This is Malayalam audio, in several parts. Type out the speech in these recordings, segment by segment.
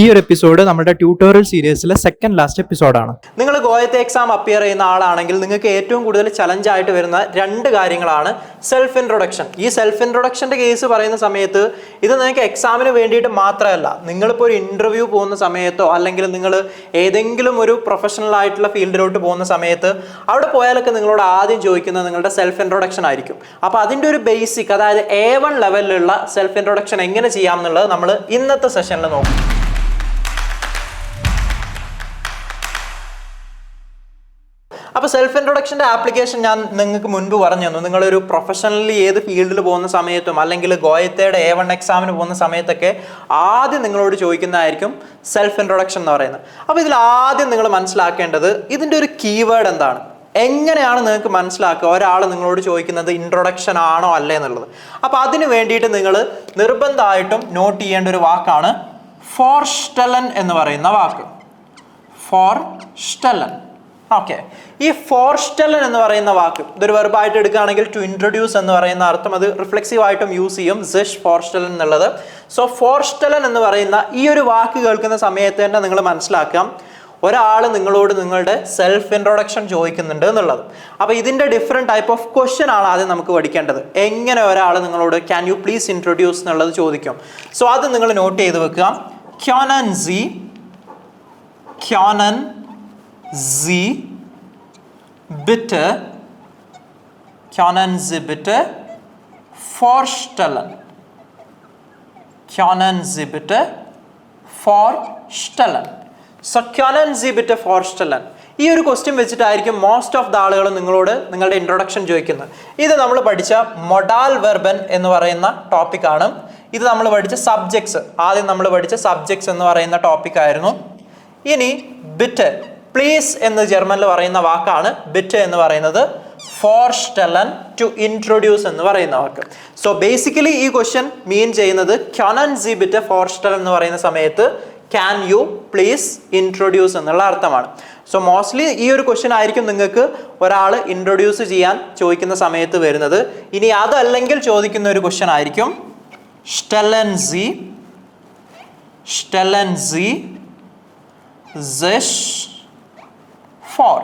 ഈ ഒരു എപ്പിസോഡ് നമ്മുടെ ട്യൂട്ടോറിയൽ സീരീസിലെ സെക്കൻഡ് ലാസ്റ്റ് എപ്പിസോഡാണ്. നിങ്ങൾ ഗോയത്തെ എക്സാം അപ്പിയർ ചെയ്യുന്ന ആളാണെങ്കിൽ നിങ്ങൾക്ക് ഏറ്റവും കൂടുതൽ ചലഞ്ച് ആയിട്ട് വരുന്ന രണ്ട് കാര്യങ്ങളാണ് സെൽഫ് ഇൻട്രൊഡക്ഷൻ. ഈ സെൽഫ് ഇൻട്രൊഡക്ഷൻ്റെ കേസ് പറയുന്ന സമയത്ത് ഇത് നിങ്ങൾക്ക് എക്സാമിന് വേണ്ടിയിട്ട് മാത്രമല്ല, നിങ്ങളിപ്പോൾ ഒരു ഇൻ്റർവ്യൂ പോകുന്ന സമയത്തോ അല്ലെങ്കിൽ നിങ്ങൾ ഏതെങ്കിലും ഒരു പ്രൊഫഷണൽ ആയിട്ടുള്ള ഫീൽഡിലോട്ട് പോകുന്ന സമയത്ത് അവിടെ പോയാലൊക്കെ നിങ്ങളോട് ആദ്യം ചോദിക്കുന്നത് നിങ്ങളുടെ സെൽഫ് ഇൻട്രൊഡക്ഷൻ ആയിരിക്കും. അപ്പോൾ അതിൻ്റെ ഒരു ബേസിക്, അതായത് A1 ലെവലിലുള്ള സെൽഫ് ഇൻട്രൊഡക്ഷൻ എങ്ങനെ ചെയ്യാം എന്നുള്ളത് നമ്മൾ ഇന്നത്തെ സെഷനിൽ നോക്കും. അപ്പോൾ സെൽഫ് ഇൻട്രൊഡക്ഷൻ്റെ ആപ്ലിക്കേഷൻ ഞാൻ നിങ്ങൾക്ക് മുൻപ് പറഞ്ഞു തന്നു. നിങ്ങളൊരു പ്രൊഫഷണലി ഏത് ഫീൽഡിൽ പോകുന്ന സമയത്തും അല്ലെങ്കിൽ ഗോയത്തയുടെ A1 എക്സാമിന് പോകുന്ന സമയത്തൊക്കെ ആദ്യം നിങ്ങളോട് ചോദിക്കുന്നതായിരിക്കും സെൽഫ് ഇൻട്രൊഡക്ഷൻ എന്ന് പറയുന്നത്. അപ്പോൾ ഇതിൽ ആദ്യം നിങ്ങൾ മനസ്സിലാക്കേണ്ടത് ഇതിൻ്റെ ഒരു കീവേഡ് എന്താണ്, എങ്ങനെയാണ് നിങ്ങൾക്ക് മനസ്സിലാക്കുക ഒരാൾ നിങ്ങളോട് ചോദിക്കുന്നത് ഇൻട്രൊഡക്ഷൻ ആണോ അല്ലേ എന്നുള്ളത്. അപ്പോൾ അതിന് വേണ്ടിയിട്ട് നിങ്ങൾ നിർബന്ധമായിട്ടും നോട്ട് ചെയ്യേണ്ട ഒരു വാക്കാണ് ഫോർസ്റ്റെലൻ എന്ന് പറയുന്ന വാക്ക്. ഫോർസ്റ്റെലൻ. ഓക്കെ, ഈ ഫോർസ്റ്റെലൻ എന്ന് പറയുന്ന വാക്ക് ഇതൊരു വെർബായിട്ട് എടുക്കുകയാണെങ്കിൽ ടു ഇൻട്രൊഡ്യൂസ് എന്ന് പറയുന്ന അർത്ഥം അത് റിഫ്ലെക്സീവ് ആയിട്ടും യൂസ് ചെയ്യും, സിഷ് ഫോർസ്റ്റെലൻ എന്നുള്ളത്. സോ ഫോർസ്റ്റെലൻ എന്ന് പറയുന്ന ഈ ഒരു വാക്ക് കേൾക്കുന്ന സമയത്ത് തന്നെ നിങ്ങൾ മനസ്സിലാക്കാം ഒരാൾ നിങ്ങളോട് നിങ്ങളുടെ സെൽഫ് ഇൻട്രൊഡക്ഷൻ ചോദിക്കുന്നുണ്ട് എന്നുള്ളത്. അപ്പോൾ ഇതിൻ്റെ ഡിഫറെൻറ്റ് ടൈപ്പ് ഓഫ് ക്വസ്റ്റ്യൻ ആണ് ആദ്യം നമുക്ക് പഠിക്കേണ്ടത്. എങ്ങനെ ഒരാൾ നിങ്ങളോട് ക്യാൻ യു പ്ലീസ് ഇൻട്രൊഡ്യൂസ് എന്നുള്ളത് ചോദിക്കും. സോ അത് നിങ്ങൾ നോട്ട് ചെയ്ത് വെക്കുക. ക്യോനൻ Sie bitte können Sie bitte vorstellen. Können Sie bitte vorstellen. So können Sie bitte vorstellen. ഈ ഒരു ക്വസ്റ്റ്യൻ വെച്ചിട്ടായിരിക്കും മോസ്റ്റ് ഓഫ് ദ ആളുകൾ നിങ്ങളോട് നിങ്ങളുടെ ഇൻട്രൊഡക്ഷൻ ചോദിക്കുന്നത്. ഇത് നമ്മൾ പഠിച്ച മൊഡാൽ വെർബൻ എന്ന് പറയുന്ന ടോപ്പിക്കാണ്. ഇത് നമ്മൾ പഠിച്ച സബ്ജക്ട്സ്, ആദ്യം നമ്മൾ പഠിച്ച സബ്ജക്ട്സ് എന്ന് പറയുന്ന ടോപ്പിക്കായിരുന്നു. ഇനി ബിറ്റ്, പ്ലീസ് എന്ന് ജർമ്മനിൽ പറയുന്ന വാക്കാണ് ബിറ്റ് എന്ന് പറയുന്നത്. ഫോർസ്റ്റെലൻ, ടു ഇൻട്രൊഡ്യൂസ് എന്ന് പറയുന്ന വാക്ക്. സോ ബേസിക്കലി ഈ ക്വസ്റ്റ്യൻ മീൻ ചെയ്യുന്നത് ക്യോനൻ സി ബിറ്റ് ഫോർസ്റ്റെലൻ എന്ന് പറയുന്ന സമയത്ത് ക്യാൻ യു പ്ലീസ് ഇൻട്രൊഡ്യൂസ് എന്നുള്ള അർത്ഥമാണ്. സോ മോസ്റ്റ്ലി ഈ ഒരു ക്വസ്റ്റ്യൻ ആയിരിക്കും നിങ്ങൾക്ക് ഒരാൾ ഇൻട്രൊഡ്യൂസ് ചെയ്യാൻ ചോദിക്കുന്ന സമയത്ത് വരുന്നത്. ഇനി അതല്ലെങ്കിൽ ചോദിക്കുന്ന ഒരു ക്വസ്റ്റ്യൻ ആയിരിക്കും stellen Sie sich for.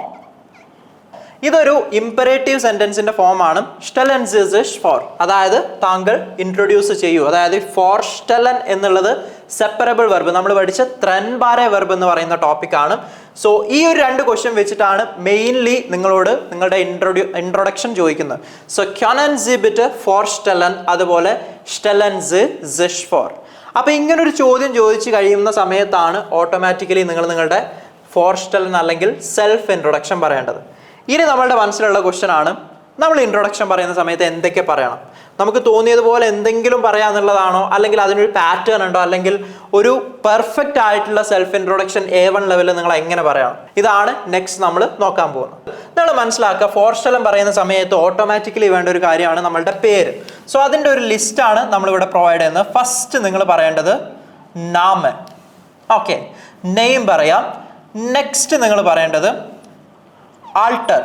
ഇതൊരു ഇമ്പറേറ്റീവ് സെന്റൻസിന്റെ ഫോമാണ്. stellen Sie sich for, അതായത് താങ്കൾ ഇൻട്രൊഡ്യൂസ് ചെയ്യൂ. അതായത് ഫോർസ്റ്റെലൻ എന്നുള്ളത് സെപ്പറബിൾ വെർബ്, നമ്മൾ പഠിച്ച ത്രൻബാരെ വെർബ് എന്ന് പറയുന്ന ടോപ്പിക്കാണ്. സോ ഈ ഒരു രണ്ട് ക്വസ്റ്റ്യൻ വെച്ചിട്ടാണ് മെയിൻലി നിങ്ങളോട് നിങ്ങളുടെ ഇൻട്രൊഡക്ഷൻ ചോദിക്കുന്നത്. So können Sie bitte vorstellen, അതുപോലെ stellen Sie sich for. അപ്പോൾ ഇങ്ങനൊരു ചോദ്യം ചോദിച്ചു കഴിയുന്ന സമയത്താണ് ഓട്ടോമാറ്റിക്കലി നിങ്ങൾ നിങ്ങളുടെ ഫോർസ്റ്റെലൻ അല്ലെങ്കിൽ സെൽഫ് ഇൻട്രൊഡക്ഷൻ പറയേണ്ടത്. ഇനി നമ്മളുടെ മനസ്സിലുള്ള ക്വസ്റ്റ്യൻ ആണ്, നമ്മൾ ഇൻട്രൊഡക്ഷൻ പറയുന്ന സമയത്ത് എന്തൊക്കെ പറയണം? നമുക്ക് തോന്നിയതുപോലെ എന്തെങ്കിലും പറയാന്നുള്ളതാണോ, അല്ലെങ്കിൽ അതിനൊരു പാറ്റേൺ ഉണ്ടോ, അല്ലെങ്കിൽ ഒരു പെർഫെക്റ്റ് ആയിട്ടുള്ള സെൽഫ് ഇൻട്രൊഡക്ഷൻ A1 ലെവലിൽ നിങ്ങൾ എങ്ങനെ പറയണം? ഇതാണ് നെക്സ്റ്റ് നമ്മൾ നോക്കാൻ പോകുന്നത്. നമ്മൾ മനസ്സിലാക്കുക, ഫോർസ്റ്റെലൻ പറയുന്ന സമയത്ത് ഓട്ടോമാറ്റിക്കലി വേണ്ട ഒരു കാര്യമാണ് നമ്മളുടെ പേര്. സോ അതിൻ്റെ ഒരു ലിസ്റ്റാണ് നമ്മളിവിടെ പ്രൊവൈഡ് ചെയ്യുന്നത്. ഫസ്റ്റ് നിങ്ങൾ പറയേണ്ടത് നാമൻ. ഓക്കെ, നെയിം പറയാം. നെക്സ്റ്റ് നിങ്ങൾ പറയേണ്ടത് ആൾട്ടർ,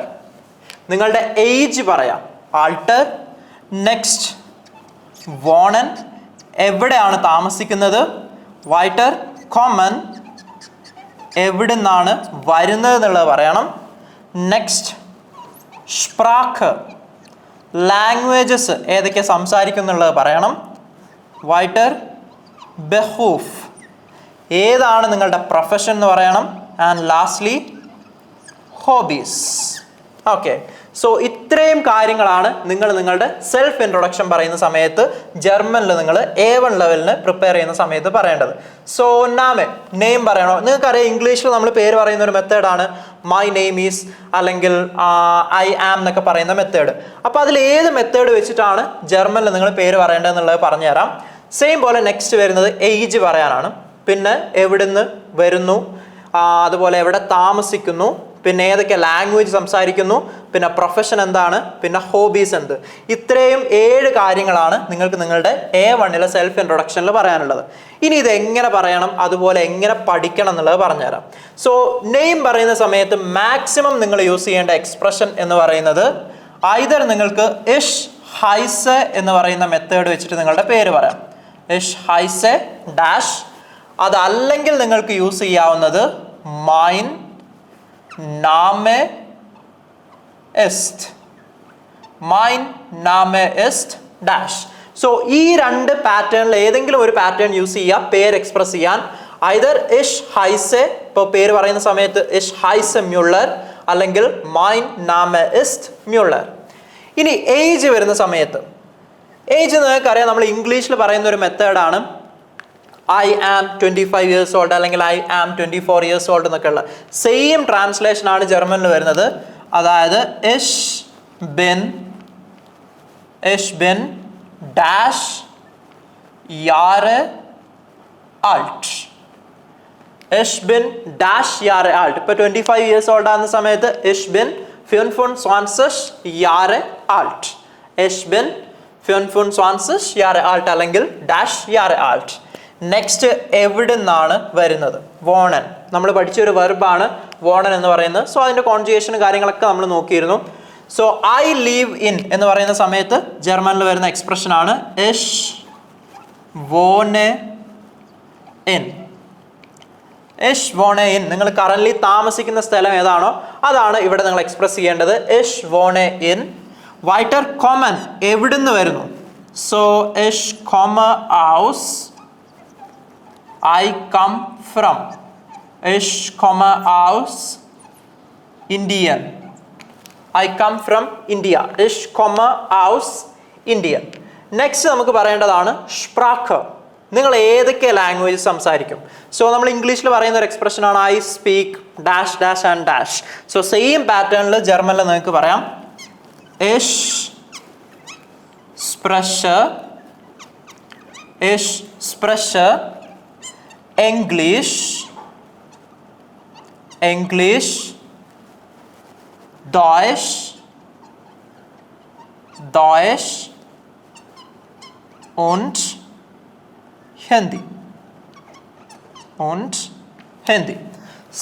നിങ്ങളുടെ ഏജ് പറയാം, ആൾട്ടർ. നെക്സ്റ്റ് വോണൻ, എവിടെയാണ് താമസിക്കുന്നത്, വൈറ്റർ. കോമൻ, എവിടെ നിന്നാണ് വരുന്നത് എന്നുള്ളത് പറയണം. നെക്സ്റ്റ് സ്പ്രാഖ്, ലാംഗ്വേജസ് ഏതൊക്കെ സംസാരിക്കുന്നുള്ളത് പറയണം. വൈറ്റർ. ബെഹൂഫ്, ഏതാണ് നിങ്ങളുടെ പ്രൊഫഷൻ എന്ന് പറയണം. And lastly hobbies. Okay, so ഇത്രയും കാര്യങ്ങളാണ് നിങ്ങൾ നിങ്ങളുടെ സെൽഫ് ഇൻട്രൊഡക്ഷൻ പറയുന്ന സമയത്ത് ജർമ്മനിൽ നിങ്ങൾ A1 ലെവലിന് പ്രിപ്പയർ ചെയ്യുന്ന സമയത്ത് പറയേണ്ടത്. സോ നാമെ, നെയിം പറയണോ? നിങ്ങൾക്കറിയാം ഇംഗ്ലീഷിൽ നമ്മൾ പേര് പറയുന്ന ഒരു മെത്തേഡാണ് മൈ നെയിം ഈസ് അല്ലെങ്കിൽ ഐ ആം എന്നൊക്കെ പറയുന്ന മെത്തേഡ്. അപ്പോൾ അതിൽ ഏത് മെത്തേഡ് വെച്ചിട്ടാണ് ജർമ്മനിൽ നിങ്ങൾ പേര് പറയേണ്ടതെന്നുള്ളത് പറഞ്ഞുതരാം. സെയിം പോലെ നെക്സ്റ്റ് വരുന്നത് ഏജ് പറയാനാണ്, പിന്നെ എവിടുന്ന് വരുന്നു, അതുപോലെ എവിടെ താമസിക്കുന്നു, പിന്നെ ഏതൊക്കെ ലാംഗ്വേജ് സംസാരിക്കുന്നു, പിന്നെ പ്രൊഫഷൻ എന്താണ്, പിന്നെ ഹോബീസ് എന്ത്. ഇത്രയും 7 കാര്യങ്ങളാണ് നിങ്ങൾക്ക് നിങ്ങളുടെ A1 സെൽഫ് ഇൻട്രൊഡക്ഷനിൽ പറയാനുള്ളത്. ഇനി ഇത് എങ്ങനെ പറയണം, അതുപോലെ എങ്ങനെ പഠിക്കണം എന്നുള്ളത് പറഞ്ഞുതരാം. സോ നെയിം പറയുന്ന സമയത്ത് മാക്സിമം നിങ്ങൾ യൂസ് ചെയ്യേണ്ട എക്സ്പ്രഷൻ എന്ന് പറയുന്നത് ഐദർ നിങ്ങൾക്ക് ഇഷ് ഹൈസെ എന്ന് പറയുന്ന മെത്തേഡ് വെച്ചിട്ട് നിങ്ങളുടെ പേര് പറയാം. ഇഷ് ഹൈസെ ഡാഷ് അതല്ലെങ്കിൽ നിങ്ങൾക്ക് യൂസ് ചെയ്യാവുന്നത് മൈൻ നാമെ ഇസ്റ്റ്. മൈൻ നാമെ ഇസ്റ്റ് ഡാഷ്. സോ ഈ രണ്ട് പാറ്റേണിൽ ഏതെങ്കിലും ഒരു പാറ്റേൺ യൂസ് ചെയ്യുക പേര് എക്സ്പ്രസ് ചെയ്യാൻ. ഐദർ ഇഷ് ഹൈസെ, ഇപ്പോൾ പേര് പറയുന്ന സമയത്ത് ഇഷ് ഹൈസെ മ്യൂള്ളർ, അല്ലെങ്കിൽ മൈൻ നാമെ ഇസ്റ്റ് മ്യൂള്ളർ. ഇനി ഏജ് വരുന്ന സമയത്ത്, ഏജ് നിങ്ങൾക്കറിയാം നമ്മൾ ഇംഗ്ലീഷിൽ പറയുന്ന ഒരു മെത്തേഡാണ് ഐ ആം 25 years old അല്ലെങ്കിൽ ഐ ആം 24 years old എന്നൊക്കെ ഉള്ള സെയിം ട്രാൻസ്ലേഷൻ ആണ് ജർമ്മനിൽ വരുന്നത്. അതായത് ഇഷ് ബിൻ ഡാഷ് യാറെ ആൾട്ട്. ഇഷ് ബിൻ ഡാഷ് യാറെ ആൾട്ട്. ഇപ്പോൾ 25 years old ആകുന്ന സമയത്ത് ഇഷ് ബിൻ 25 Jahre alt. Ich bin 25 Jahre alt അല്ലെങ്കിൽ ഡാഷ് യാറെ ആൾട്ട്. നെക്സ്റ്റ് എവിടെ നിന്നാണ് വരുന്നത്? വോണൻ. നമ്മൾ പഠിച്ചൊരു വെർബാണ് വോണൻ എന്ന് പറയുന്നത്. സോ അതിൻ്റെ കോൺജുഗേഷൻ കാര്യങ്ങളൊക്കെ നമ്മൾ നോക്കിയിരുന്നു. സോ ഐ ലീവ് ഇൻ എന്ന് പറയുന്ന സമയത്ത് ജർമ്മനിൽ വരുന്ന എക്സ്പ്രഷൻ ആണ് ഇഷ് വോനെ ഇൻ. ഇഷ് വോണെ ഇൻ. നിങ്ങൾ കറന്റ് താമസിക്കുന്ന സ്ഥലം ഏതാണോ അതാണ് ഇവിടെ നിങ്ങൾ എക്സ്പ്രസ് ചെയ്യേണ്ടത്. ഇഷ് വോണെ ഇൻ. വൈറ്റർ കോമൻ എവിടുന്ന് വരുന്നു? സോ ഇഷ് കോമ ഔസ്, ഐ കം ഫ്രം. ഇഷ് കോമ ഔസ് ഇന്ത്യൻ, ഐ കം ഫ്രം ഇന്ത്യ. ഇഷ് കോമ ഔസ് ഇന്ത്യൻ. നെക്സ്റ്റ് നമുക്ക് പറയേണ്ടതാണ് സ്പ്രാഖ. നിങ്ങൾ ഏതൊക്കെ ലാംഗ്വേജ് സംസാരിക്കും? സോ നമ്മൾ ഇംഗ്ലീഷിൽ പറയുന്ന ഒരു എക്സ്പ്രഷൻ ആണ് I speak dash dash and dash. So same പാറ്റേണിൽ ജർമ്മനിൽ നിങ്ങൾക്ക് പറയാം ഇഷ് സ്പ്രഷ് English Deutsch und Hindi.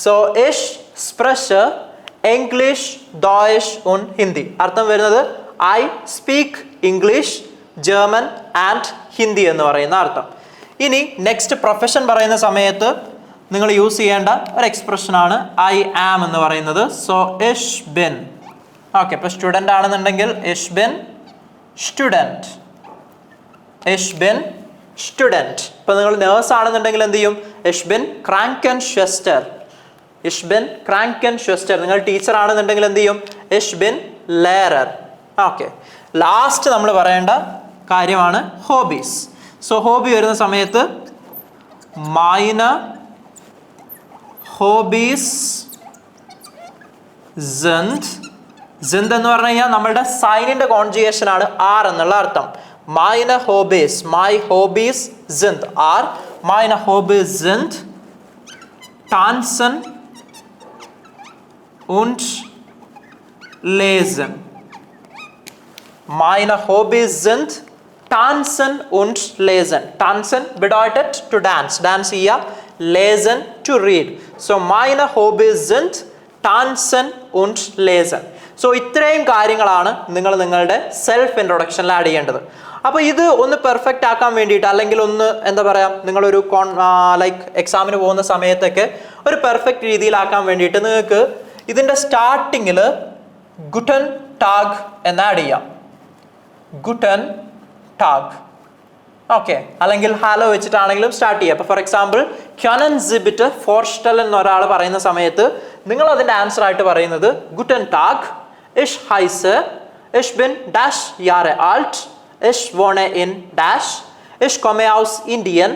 So ich spreche English, Deutsch und Hindi. അർത്ഥം വരുന്നത് I speak English, German and Hindi എന്ന് പറയുന്ന അർത്ഥം. ഇനി നെക്സ്റ്റ് പ്രൊഫഷൻ പറയുന്ന സമയത്ത് നിങ്ങൾ യൂസ് ചെയ്യേണ്ട ഒരു എക്സ്പ്രഷൻ ആണ് ഐ ആം എന്ന് പറയുന്നത്. സോ ഇഷ് ബിൻ. ഓക്കെ, ഇപ്പോൾ സ്റ്റുഡൻ്റ് ആണെന്നുണ്ടെങ്കിൽ ഇഷ് ബിൻ സ്റ്റുഡൻറ്റ്. ഇഷ് ബിൻ സ്റ്റുഡൻറ്റ്. ഇപ്പോൾ നിങ്ങൾ നേഴ്സ് ആണെന്നുണ്ടെങ്കിൽ എന്ത് ചെയ്യും? ഇഷ് ബിൻ ക്രാങ്കൻ ഷ്വസ്റ്റർ. ഇഷ് ബിൻ ക്രാങ്കൻ ഷ്വസ്റ്റർ. നിങ്ങൾ ടീച്ചർ ആണെന്നുണ്ടെങ്കിൽ എന്ത് ചെയ്യും? ഇഷ് ബിൻ ലെയറർ. ഓക്കെ, ലാസ്റ്റ് നമ്മൾ പറയേണ്ട കാര്യമാണ് ഹോബീസ്. സോ ഹോബി വരുന്ന സമയത്ത് മൈന ഹോബീസ് സിൻഡ്. സിൻഡ് എന്ന് പറഞ്ഞു കഴിഞ്ഞാൽ നമ്മളുടെ സൈനിന്റെ കോൺജുഗേഷൻ ആണ് ആർ എന്നുള്ള അർത്ഥം. Meine Hobbys, my Hobbys sind are, meine Hobbys sind tanzen und lesen. Meine Hobbys sind tanzen und lesen. Tanzen bedeutet to dance, dance ചെയ്യുക. Lesen to read. So meine Hobbys sind tanzen und lesen. So ഇത്രയും കാര്യങ്ങളാണ് നിങ്ങൾ നിങ്ങളുടെ സെൽഫ് ഇൻട്രൊഡക്ഷനിൽ ആഡ് ചെയ്യേണ്ടത്. അപ്പോൾ ഇത് ഒന്ന് പെർഫെക്റ്റ് ആക്കാൻ വേണ്ടിയിട്ട്, അല്ലെങ്കിൽ ഒന്ന് എന്താ പറയുക, നിങ്ങളൊരു ലൈക്ക് എക്സാമിന് പോകുന്ന സമയത്തൊക്കെ ഒരു പെർഫെക്റ്റ് രീതിയിലാക്കാൻ വേണ്ടിയിട്ട് നിങ്ങൾക്ക് ഇതിൻ്റെ സ്റ്റാർട്ടിങ്ങിൽ ഗുട്ടൻ ടാഗ് എന്ന് ആഡ് ചെയ്യാം. Guten tag. ഓക്കെ, അല്ലെങ്കിൽ ഹലോ വെച്ചിട്ടാണെങ്കിലും സ്റ്റാർട്ട് ചെയ്യുക. അപ്പോൾ ഫോർ എക്സാമ്പിൾ ക്യനൻ സിബിറ്റ് ഫോർസ്റ്റൽ എന്ന് ഒരാൾ പറയുന്ന സമയത്ത് നിങ്ങൾ അതിൻ്റെ ആൻസർ ആയിട്ട് പറയുന്നത് ഗുട്ടൻ ടാഗ്, ഇഷ് ഹൈസ്, ഇഷ് ബിൻ ഡാഷ് യാറെ ആൾട്ട്, ഇഷ് വോണെ ഇൻ ഡാഷ്, ഇഷ് komme aus Indien,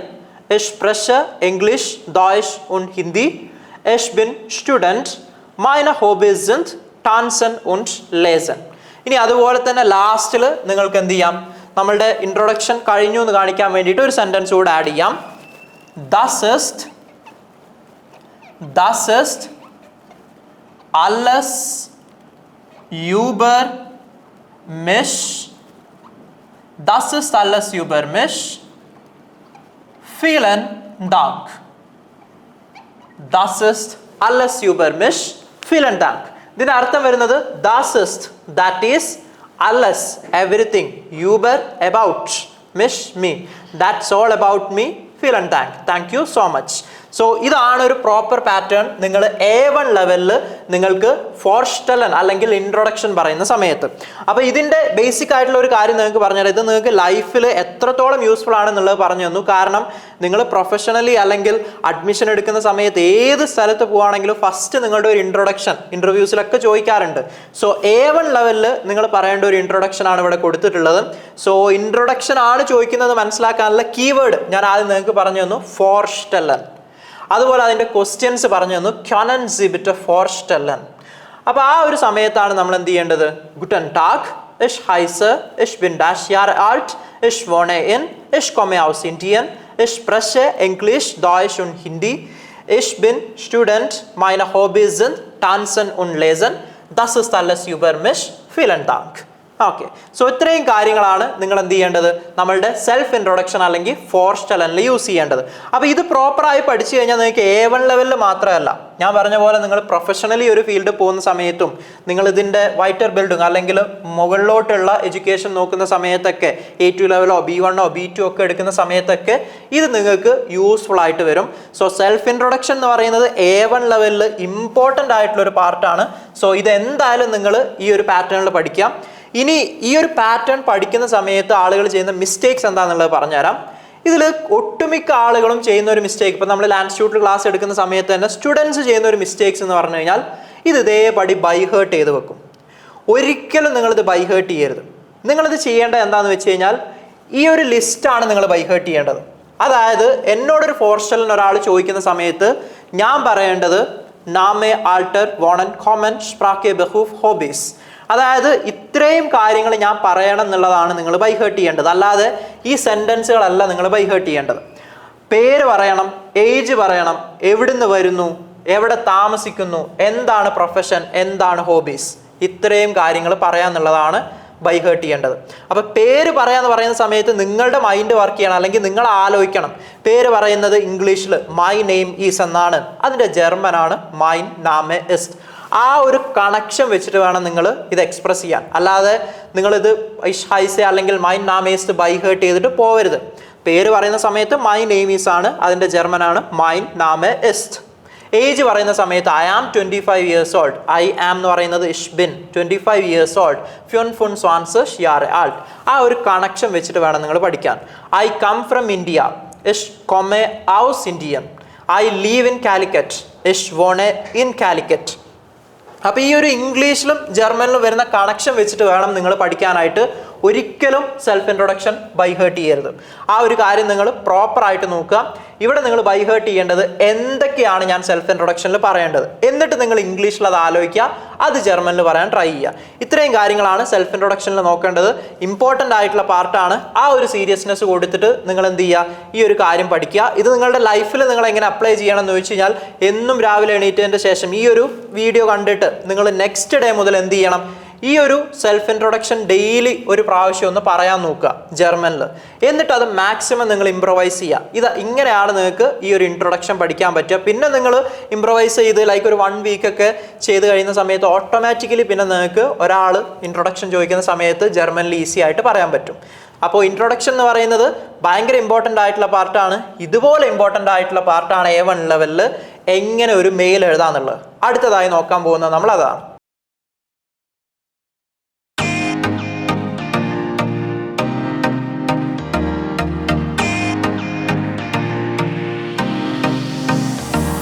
ich spreche Englisch, Deutsch und Hindi, ich bin Student, meine Hobbys sind tanzen und lesen. ഇനി അതുപോലെ തന്നെ ലാസ്റ്റിൽ നിങ്ങൾക്ക് എന്ത് ചെയ്യാം? നമ്മളുടെ ഇൻട്രൊഡക്ഷൻ കഴിഞ്ഞു എന്ന് കാണിക്കാൻ വേണ്ടിയിട്ട് ഒരു സെൻറ്റൻസ് കൂടെ ആഡ് ചെയ്യാം. Das ist alles über mich. Das ist alles über mich. Vielen Dank. Das ist alles über mich. Vielen Dank. ഇതിന്റെ അർത്ഥം വരുന്നത് das ist, that is, alles, everything, über, about, mich, me, that's all about me, vielen Dank. Thank you so much. So ഇതാണ് ഒരു പ്രോപ്പർ പാറ്റേൺ നിങ്ങൾ A1 ലെവലിൽ നിങ്ങൾക്ക് ഫോർസ്റ്റലൻ അല്ലെങ്കിൽ ഇൻട്രൊഡക്ഷൻ പറയുന്ന സമയത്ത്. അപ്പോൾ ഇതിൻ്റെ ബേസിക് ആയിട്ടുള്ള ഒരു കാര്യം നിങ്ങൾക്ക് പറഞ്ഞുതരാം. ഇത് നിങ്ങൾക്ക് ലൈഫിൽ എത്രത്തോളം യൂസ്ഫുൾ ആണെന്നുള്ളത് പറഞ്ഞു തന്നു. കാരണം നിങ്ങൾ പ്രൊഫഷണലി അല്ലെങ്കിൽ അഡ്മിഷൻ എടുക്കുന്ന സമയത്ത് ഏത് സ്ഥലത്ത് പോവുകയാണെങ്കിലും ഫസ്റ്റ് നിങ്ങളുടെ ഒരു ഇൻട്രൊഡക്ഷൻ ഇൻ്റർവ്യൂസിലൊക്കെ ചോദിക്കാറുണ്ട്. സോ A1 ലെവലിൽ നിങ്ങൾ പറയേണ്ട ഒരു ഇൻട്രൊഡക്ഷൻ ആണ് ഇവിടെ കൊടുത്തിട്ടുള്ളത്. സോ ഇൻട്രൊഡക്ഷൻ ആണ് ചോദിക്കുന്നത് മനസ്സിലാക്കാനുള്ള കീവേഡ് ഞാൻ ആദ്യം നിങ്ങൾക്ക് പറഞ്ഞു തന്നു, ഫോർസ്റ്റലൻ. അതുപോലെ അതിൻ്റെ ക്വസ്റ്റ്യൻസ് പറഞ്ഞു തന്നു, können Sie bitte vorstellen. അപ്പോൾ ആ ഒരു സമയത്താണ് നമ്മൾ എന്ത് ചെയ്യേണ്ടത്? Guten Tag, ich heiße, ich bin das Jahre alt, ich wohne in, ich komme aus Indien, ich spreche Englisch, Deutsch und Hindi, ich bin Student, meine Hobbys sind Tanzen und Lesen, das ist alles über mich, vielen Dank. Okay, so ഇത്രയും കാര്യങ്ങളാണ് നിങ്ങൾ എന്ത് ചെയ്യേണ്ടത്? നമ്മളുടെ സെൽഫ് ഇൻട്രൊഡക്ഷൻ അല്ലെങ്കിൽ ഫോർസ്റ്റലനിൽ യൂസ് ചെയ്യേണ്ടത്. അപ്പോൾ ഇത് പ്രോപ്പറായി പഠിച്ചു കഴിഞ്ഞാൽ നിങ്ങൾക്ക് A1 ലെവലിൽ മാത്രമല്ല, ഞാൻ പറഞ്ഞ പോലെ നിങ്ങൾ പ്രൊഫഷണലി ഒരു ഫീൽഡ് പോകുന്ന സമയത്തും നിങ്ങൾ ഇതിൻ്റെ വൈറ്റർ ബിൽഡിംഗ് അല്ലെങ്കിൽ മുകളിലോട്ടുള്ള എഡ്യൂക്കേഷൻ നോക്കുന്ന സമയത്തൊക്കെ A2 ലെവലോ B1 B2 ഒക്കെ എടുക്കുന്ന സമയത്തൊക്കെ ഇത് നിങ്ങൾക്ക് യൂസ്ഫുൾ ആയിട്ട് വരും. സോ സെൽഫ് ഇൻട്രൊഡക്ഷൻ എന്ന് പറയുന്നത് A1 ലെവലിൽ ഇമ്പോർട്ടൻ്റ് ആയിട്ടുള്ള ഒരു പാർട്ടാണ്. സോ ഇത് എന്തായാലും നിങ്ങൾ ഈ ഒരു പാറ്റേണിൽ പഠിക്കാം. ഇനി ഈ ഒരു പാറ്റേൺ പഠിക്കുന്ന സമയത്ത് ആളുകൾ ചെയ്യുന്ന മിസ്റ്റേക്സ് എന്താണെന്നുള്ളത് പറഞ്ഞുതരാം. ഇതിൽ ഒട്ടുമിക്ക ആളുകളും ചെയ്യുന്ന ഒരു മിസ്റ്റേക്ക്, ഇപ്പോൾ നമ്മൾ ലാൻഡ്സ്റ്റിറ്റ്യൂട്ടിൽ ക്ലാസ് എടുക്കുന്ന സമയത്ത് തന്നെ സ്റ്റുഡൻസ് ചെയ്യുന്ന ഒരു മിസ്റ്റേക്സ് എന്ന് പറഞ്ഞു കഴിഞ്ഞാൽ ഇത് ഇതേപടി ബൈ ഹേർട്ട് ചെയ്ത് വെക്കും. ഒരിക്കലും നിങ്ങളിത് ബൈ ഹേർട്ട് ചെയ്യരുത്. നിങ്ങളിത് ചെയ്യേണ്ടത് എന്താണെന്ന് വെച്ച് കഴിഞ്ഞാൽ ഈ ഒരു ലിസ്റ്റാണ് നിങ്ങൾ ബൈ ഹേർട്ട് ചെയ്യേണ്ടത്. അതായത് എന്നോടൊരു ഫോർസ്റ്റലിന് ഒരാൾ ചോദിക്കുന്ന സമയത്ത് ഞാൻ പറയേണ്ടത് നാമെ ആൾട്ടർ വോണൻ കോമൻ സ്പ്രാക്കെ ബഹൂഫ് ഹോബീസ്. അതായത് ഇത്രയും കാര്യങ്ങൾ ഞാൻ പറയണം എന്നുള്ളതാണ് നിങ്ങൾ ബൈ ഹേർട്ട് ചെയ്യേണ്ടത്. അല്ലാതെ ഈ സെൻറ്റൻസുകളല്ല നിങ്ങൾ ബൈ ഹേർട്ട് ചെയ്യേണ്ടത്. പേര് പറയണം, ഏജ് പറയണം, എവിടുന്ന് വരുന്നു, എവിടെ താമസിക്കുന്നു, എന്താണ് പ്രൊഫഷൻ, എന്താണ് ഹോബീസ്, ഇത്രയും കാര്യങ്ങൾ പറയാന്നുള്ളതാണ് ബൈ ഹേർട്ട് ചെയ്യേണ്ടത്. അപ്പോൾ പേര് പറയാന്ന് പറയുന്ന സമയത്ത് നിങ്ങളുടെ മൈൻഡ് വർക്ക് ചെയ്യണം, അല്ലെങ്കിൽ നിങ്ങൾ ആലോചിക്കണം. പേര് പറയുന്നത് ഇംഗ്ലീഷിൽ മൈ നെയിം ഈസ് എന്നാണ്, അതിൻ്റെ ജർമ്മനാണ് മൈൻ നാമെ ഇസ്റ്റ്. ആ ഒരു കണക്ഷൻ വെച്ചിട്ട് വേണം നിങ്ങൾ ഇത് എക്സ്പ്രസ് ചെയ്യാൻ. അല്ലാതെ നിങ്ങളിത് ഇഷ് ഹൈസെ അല്ലെങ്കിൽ മൈൻ നാമേസ്റ്റ് ബൈ ഹേർട്ട് ചെയ്തിട്ട് പോവരുത്. പേര് പറയുന്ന സമയത്ത് മൈ നെയിം ഈസ് ആണ്, അതിൻ്റെ ജർമ്മനാണ് മൈൻ നാമെ ഇസ്റ്റ്. ഏജ് പറയുന്ന സമയത്ത് I am 25 years old, I am എന്ന് പറയുന്നത് ഇഷ് ബിൻ 25 years old, 25 Jahre alt. ആ ഒരു കണക്ഷൻ വെച്ചിട്ട് വേണം നിങ്ങൾ പഠിക്കാൻ. ഐ കം ഫ്രം ഇന്ത്യ, ഇഷ് komme aus Indien, I leave in Calicut, ഇഷ് wohne in Calicut. അപ്പോൾ ഈ ഒരു ഇംഗ്ലീഷിലും ജർമ്മനിലും വരുന്ന കണക്ഷൻ വെച്ചിട്ട് വേണം നിങ്ങൾ പഠിക്കാനായിട്ട്. ഒരിക്കലും സെൽഫ് ഇൻട്രൊഡക്ഷൻ ബൈ ഹേർട്ട് ചെയ്യരുത്. ആ ഒരു കാര്യം നിങ്ങൾ പ്രോപ്പറായിട്ട് നോക്കുക. ഇവിടെ നിങ്ങൾ ബൈ ഹേർട്ട് ചെയ്യേണ്ടത് എന്തൊക്കെയാണ് ഞാൻ സെൽഫ് ഇൻട്രൊഡക്ഷനിൽ പറയേണ്ടത്, എന്നിട്ട് നിങ്ങൾ ഇംഗ്ലീഷിൽ അത് ആലോചിക്കുക, അത് ജർമ്മനിൽ പറയാൻ ട്രൈ ചെയ്യുക. ഇത്രയും കാര്യങ്ങളാണ് സെൽഫ് ഇൻട്രൊഡക്ഷനിൽ നോക്കേണ്ടത്. ഇമ്പോർട്ടൻ്റ് ആയിട്ടുള്ള പാർട്ടാണ്. ആ ഒരു സീരിയസ്നെസ് കൊടുത്തിട്ട് നിങ്ങൾ എന്ത് ചെയ്യുക, ഈ ഒരു കാര്യം പഠിക്കുക. ഇത് നിങ്ങളുടെ ലൈഫിൽ നിങ്ങൾ എങ്ങനെ അപ്ലൈ ചെയ്യണം എന്ന് ചോദിച്ചു കഴിഞ്ഞാൽ എന്നും രാവിലെ എണീറ്റതിൻ്റെ ശേഷം ഈ ഒരു വീഡിയോ കണ്ടിട്ട് നിങ്ങൾ നെക്സ്റ്റ് ഡേ മുതൽ എന്ത് ചെയ്യണം, ഈ ഒരു സെൽഫ് ഇൻട്രൊഡക്ഷൻ ഡെയിലി ഒരു പ്രാവശ്യം ഒന്ന് പറയാൻ നോക്കുക ജർമ്മനിൽ. എന്നിട്ട് അത് മാക്സിമം നിങ്ങൾ ഇംപ്രവൈസ് ചെയ്യുക. ഇത് ഇങ്ങനെയാണ് നിങ്ങൾക്ക് ഈ ഒരു ഇൻട്രൊഡക്ഷൻ പഠിക്കാൻ പറ്റുക. പിന്നെ നിങ്ങൾ ഇംപ്രവൈസ് ചെയ്ത് ലൈക്ക് ഒരു 1 week ഒക്കെ ചെയ്ത് കഴിയുന്ന സമയത്ത് ഓട്ടോമാറ്റിക്കലി പിന്നെ നിങ്ങൾക്ക് ഒരാൾ ഇൻട്രൊഡക്ഷൻ ചോദിക്കുന്ന സമയത്ത് ജർമ്മനിൽ ഈസി ആയിട്ട് പറയാൻ പറ്റും. അപ്പോൾ ഇൻട്രൊഡക്ഷൻ എന്ന് പറയുന്നത് ഭയങ്കര ഇമ്പോർട്ടൻ്റ് ആയിട്ടുള്ള പാർട്ടാണ്. ഇതുപോലെ ഇമ്പോർട്ടൻ്റ് ആയിട്ടുള്ള പാർട്ടാണ് A1 ലെവലിൽ എങ്ങനെ ഒരു മെയിൽ എഴുതാന്നുള്ളത്. അടുത്തതായി നോക്കാൻ പോകുന്നത് നമ്മൾ അതാണ്.